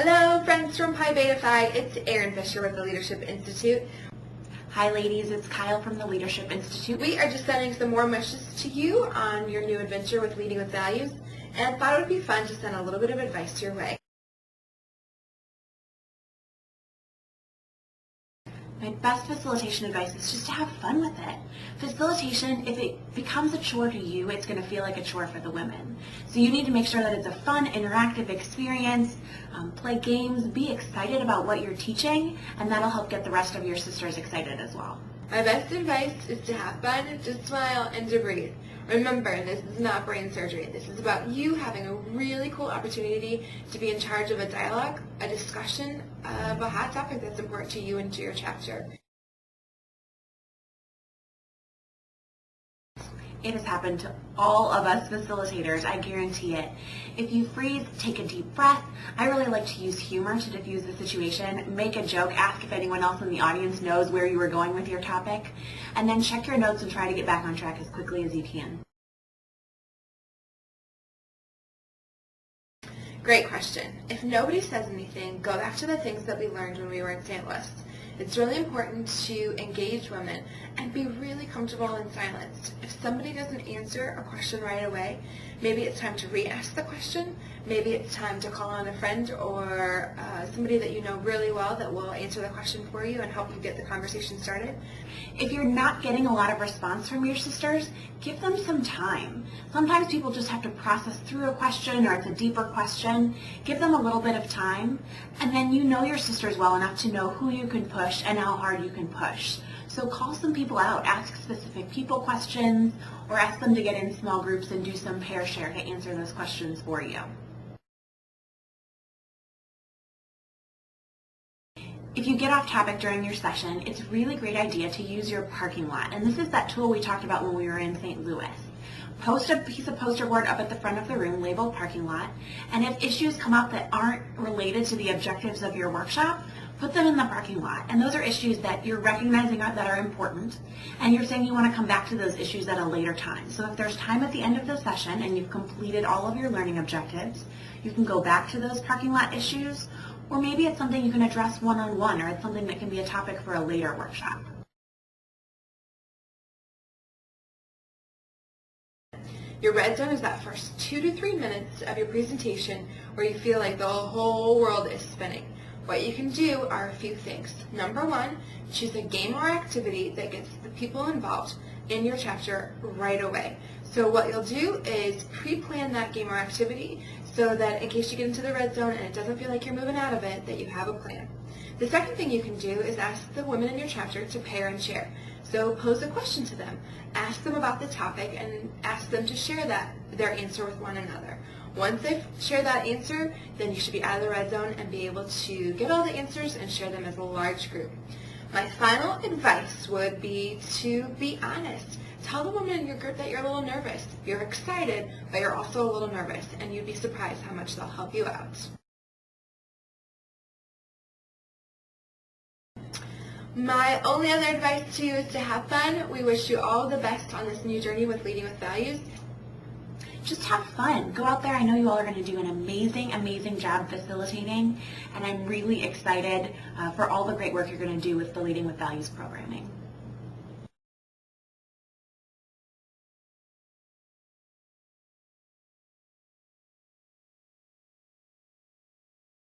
Hello, friends from Pi Beta Phi. It's Erin Fisher with the Leadership Institute. Hi ladies, it's Kyle from the Leadership Institute. We are just sending some more messages to you on your new adventure with Leading with Values, and thought it would be fun to send a little bit of advice your way. My best facilitation advice is just to have fun with it. Facilitation, if it becomes a chore to you, it's going to feel like a chore for the women. So you need to make sure that it's a fun, interactive experience. Play games, be excited about what you're teaching, and that'll help get the rest of your sisters excited as well. My best advice is to have fun, to smile, and to breathe. Remember, this is not brain surgery. This is about you having a really cool opportunity to be in charge of a dialogue, a discussion of a hot topic that's important to you and to your chapter. It has happened to all of us facilitators, I guarantee it. If you freeze, take a deep breath. I really like to use humor to diffuse the situation. Make a joke, ask if anyone else in the audience knows where you were going with your topic, and then check your notes and try to get back on track as quickly as you can. Great question. If nobody says anything, go back to the things that we learned when we were in St. Louis. It's really important to engage women and be really comfortable in silence. If somebody doesn't answer a question right away, maybe it's time to re-ask the question. Maybe it's time to call on a friend or somebody that you know really well that will answer the question for you and help you get the conversation started. If you're not getting a lot of response from your sisters, give them some time. Sometimes people just have to process through a question, or it's a deeper question. Give them a little bit of time, and then you know your sisters well enough to know who you can push and how hard you can push. So call some people out, ask specific people questions, or ask them to get in small groups and do some pair share to answer those questions for you. If you get off topic during your session, it's a really great idea to use your parking lot. And this is that tool we talked about when we were in St. Louis. Post a piece of poster board up at the front of the room labeled parking lot. And if issues come up that aren't related to the objectives of your workshop, put them in the parking lot. And those are issues that you're recognizing that are important. And you're saying you want to come back to those issues at a later time. So if there's time at the end of the session and you've completed all of your learning objectives, you can go back to those parking lot issues. Or maybe it's something you can address one-on-one, or it's something that can be a topic for a later workshop. Your red zone is that first 2 to 3 minutes of your presentation where you feel like the whole world is spinning. What you can do are a few things. Number one, choose a game or activity that gets the people involved in your chapter right away. So what you'll do is pre-plan that game or activity so that in case you get into the red zone and it doesn't feel like you're moving out of it, that you have a plan. The second thing you can do is ask the women in your chapter to pair and share. So pose a question to them, ask them about the topic, and ask them to share their answer with one another. Once they share that answer, then you should be out of the red zone and be able to get all the answers and share them as a large group. My final advice would be to be honest. Tell the women in your group that you're a little nervous. You're excited, but you're also a little nervous, and you'd be surprised how much they'll help you out. My only other advice to you is to have fun. We wish you all the best on this new journey with Leading with Values. Just have fun. Go out there. I know you all are going to do an amazing, amazing job facilitating, and I'm really excited for all the great work you're going to do with the Leading with Values programming.